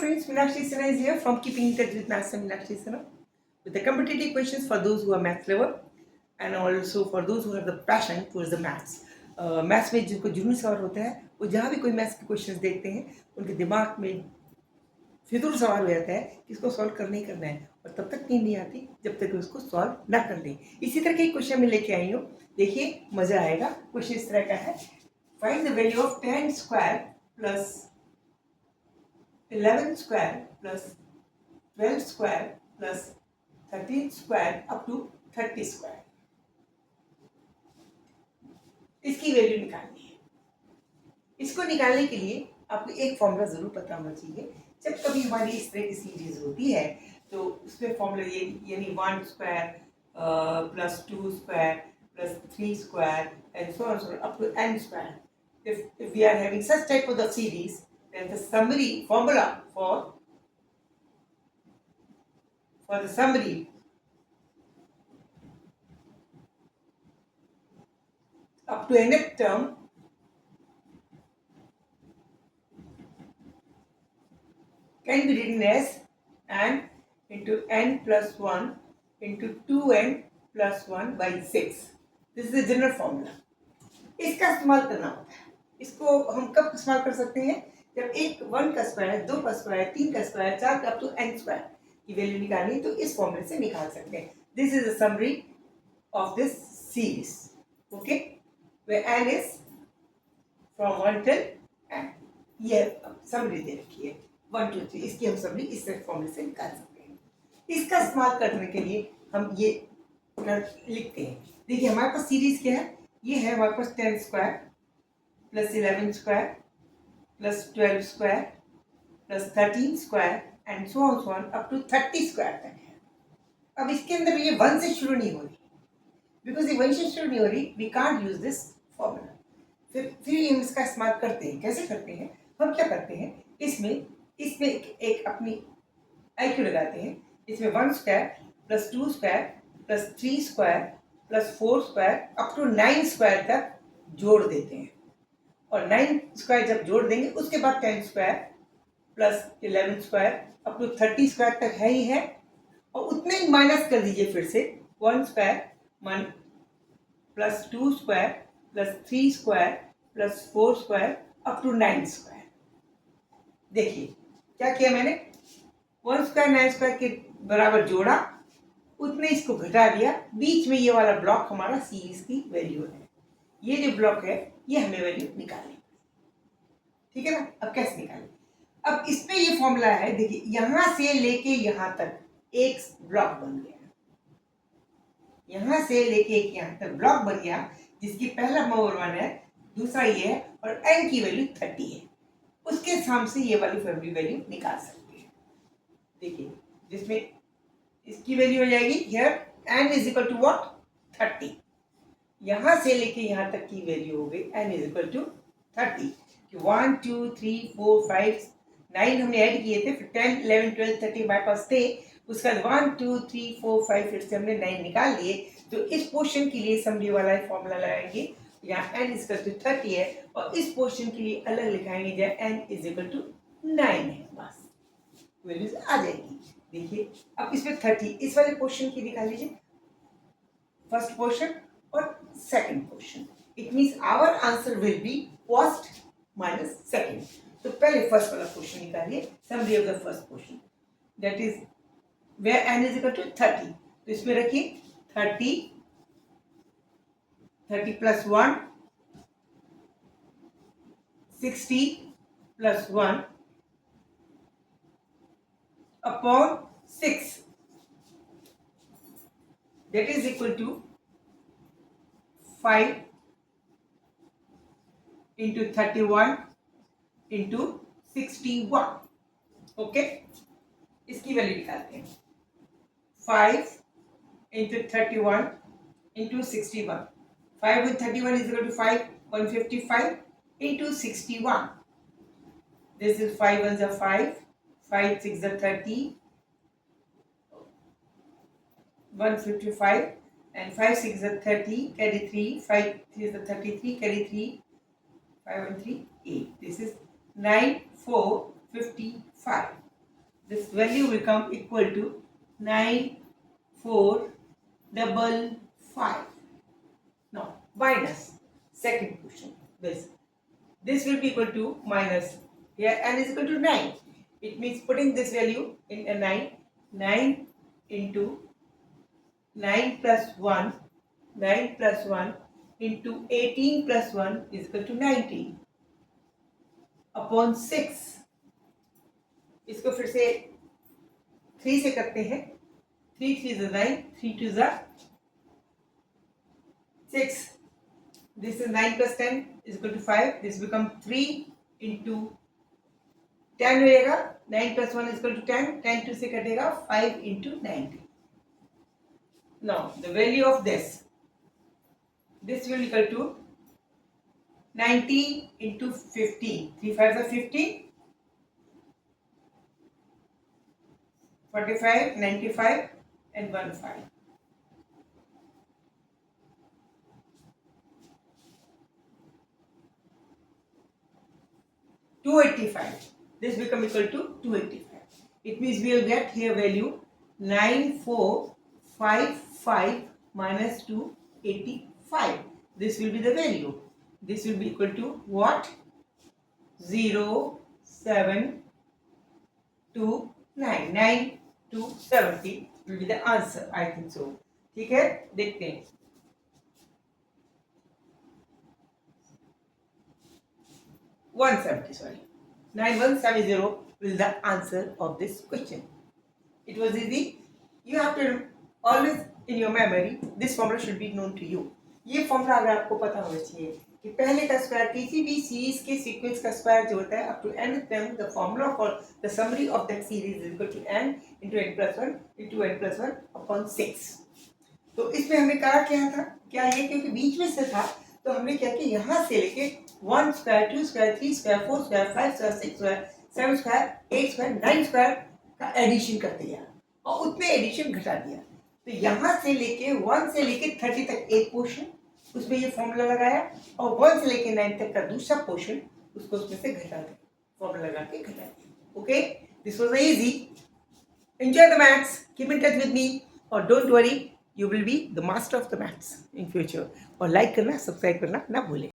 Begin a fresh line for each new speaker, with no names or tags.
friends, Meenakshi Sinha is here from Keeping in Touch with Maths and Meenakshi Sinha with the competitive questions for those who are math lover and also for those who have the passion towards the maths. Maths में जिनको जुनून सवाल होता है वो जहाँ भी कोई मैथ्स के क्वेश्चंस देखते हैं उनके दिमाग में फितूर सवाल हो जाता है कि इसको सॉल्व करना ही करना है और तब तक नींद नहीं आती जब तक उसको सॉल्व ना कर लें। इसी तरह के क्वेश्चन मैं लेके आई हूँ, देखिए मजा आएगा। क्वेश्चन इस तरह का है, find the value of 10 square plus 11 square plus 12 square plus 13 square up to 30 square। इसकी वैल्यू निकालनी है। इसको निकालने के लिए आपको एक फॉर्मूला जरूर पता होना चाहिए। जब कभी हमारी इस तरह की सीरीज होती है तो उसमें फॉर्मूला ये यानी 1 square plus 2 square plus 3 square and so on up to n square। If we are having such type of the series, then the summary formula for the summary up to nth term can be written as n into n plus 1 into 2n plus 1 by 6। This is the general formula। इसका इस्तेमाल करना होता है। इसको हम कब इस्तेमाल कर सकते हैं? जब एक 1 का स्क्वायर, 2 का स्क्वायर, 3 का स्क्वायर, 4 का अप टू n स्क्वायर की वैल्यू निकालनी तो इस फॉर्मूले से निकाल सकते हैं। This is the summary of this series, okay, where n is from 1 till n। ये समरी दे रखी है 1 2 3। इसकी हम समरी इस फॉर्मूले से निकाल सकते हैं। इसका इस्तेमाल करने के लिए हम ये लिखते हैं। देखिए हमारे पास सीरीज क्या है, ये है हमारे पास 10 square plus 11 square plus 12 square plus 13 square and so on up to 30 square तक है। अब इसके अंदर ये 1 से शुरू नहीं हो रही, बिकॉज ये 1 से शुरू नहीं हो रही, we can't use this formula. फिर हम इसका इस्तेमाल करते हैं। कैसे करते हैं? हम क्या करते हैं, इसमें एक अपनी IQ लगाते हैं। इसमें 1 square plus 2 square plus 3 square plus 4 square up to 9 square तक जोड़ देते हैं। और 9 स्क्वायर जब जोड़ देंगे उसके बाद 10 square plus 11 square up to 30 square तक है ही है। और उतने ही माइनस कर दीजिए फिर से 1 square plus 2 square plus 3 square plus 4 square up to 9 square. देखिए क्या किया मैंने, 1 स्क्वायर 9 स्क्वायर के बराबर जोड़ा, उतने इसको घटा दिया। बीच में ये वाला ब्लॉक हमारा सीरीज की वैल्यू है। ये जो ब्लॉक है ये हमें वैल्यू निकालनी, ठीक है ना। अब कैसे निकालें? अब इसमें ये फॉर्मूला है, देखिए यहां से लेके यहां तक एक ब्लॉक बन गया, यहां से लेके यहां तक ब्लॉक बन गया, जिसकी पहला मोर 1 है, दूसरा ये है और n की वैल्यू 30 है। उसके हिसाब से ये वाली फैमिली वैल्यू निकाल सकते हैं। देखिए जिसमें इसकी वैल्यू हो जाएगी here n is equal to what 30। यहां से लेके यहां तक की वैल्यू हो गई n इज इक्वल टू 30। 1 2 3 4 5 9 हमने ऐड किए थे, फिर 10 11 12 13 हमारे पास थे। उसके बाद 1 2 3 4 5 फिर से हमने 9 निकाल लिए। तो इस पोर्शन के लिए समरी वाला फॉर्मूला लगाएंगे, यहाँ n इज इक्वल टू 30 है और इस पोर्शन के लिए अलग लिखाएंगे जहाँ n इज इक्वल टू 9 है। बस वैल्यूज आ जाएगी। देखिए अब इसमें 30 इस वाले पोर्शन की निकाल लीजिए, फर्स्ट पोर्शन और second portion. It means our answer will be first minus second. तो पहले फर्स्ट वाला पोर्शन निकालिए, summary of the first portion, that is where n is equal to 30। तो इसमें रखिए 30 plus 1 60 plus 1 upon 6, that is equal to 5 into 31 into 61। Okay, इसकी value निकालते हैं। 5 into 31 into 61। 5 with 31 is equal to 5, 155 into 61। This is 5 ones are 5, 5 6 are 30, 155 and 5 6 are 30, carry 3, 5 3 is 33, carry 3, 5 and 3 8। This is 9 4 55। this value will come equal to 9455. Now minus second question. This will be equal to minus, here n is equal to 9. It means putting this value in a 9 into 9 plus 1 into 18 plus 1 is equal to 19 upon 6. इसको फिर से 3 से करते हैं. 3 3 is 9, 3 2 is 6. This is 9 plus 10 is equal to 5. This become 3 into 10 होएगा. 9 plus 1 is equal to 10. 10 2 से कटेगा 5 into 90. Now the value of this will equal to 90 into 15. 3 5s are 15. 45, 95 and 1 5. $285. This become equal to 285. It means we will get here value 9455 minus 285. This will be the value. This will be equal to what? 0729. 9 to 70 will be the answer. I think so. ठीक है, देखते हैं. 170, sorry. 9170 will the answer of this question. It was easy. You have to always in your memory, this formula should be known to you. ये formula अगर आपको पता होना चाहिए कि पहले का स्क्वायर किसी भी सीरीज के सीक्वेंस का स्क्वायर जो होता है up to n with them, the formula for the summary of that series is equal to n into n plus 1 into n plus 1 upon 6. तो इसमें हमने कहा क्या ये क्योंकि बीच में से था तो हमने क्या किया, यहाँ से लेके 1 square 2 square 3 square 4 square 5 square 6 square 7 square 8 square 9 square का एडिशन कर दिया और उतने एडिशन घटा दिया. तो यहाँ से लेके 1 से लेके 30 तक एक पोर्शन, उसमें ये फॉर्मूला लगाया और 1 से लेके 9 तक का दूसरा पोर्शन उसको उसमें से घटा दिया, फॉर्मूला लगा के घटा दिया. Okay, this was easy. Enjoy the maths, keep in touch with me और don't worry, you will be the master of the maths in future. और लाइक करना, सब्सक्राइब करना ना भूलें.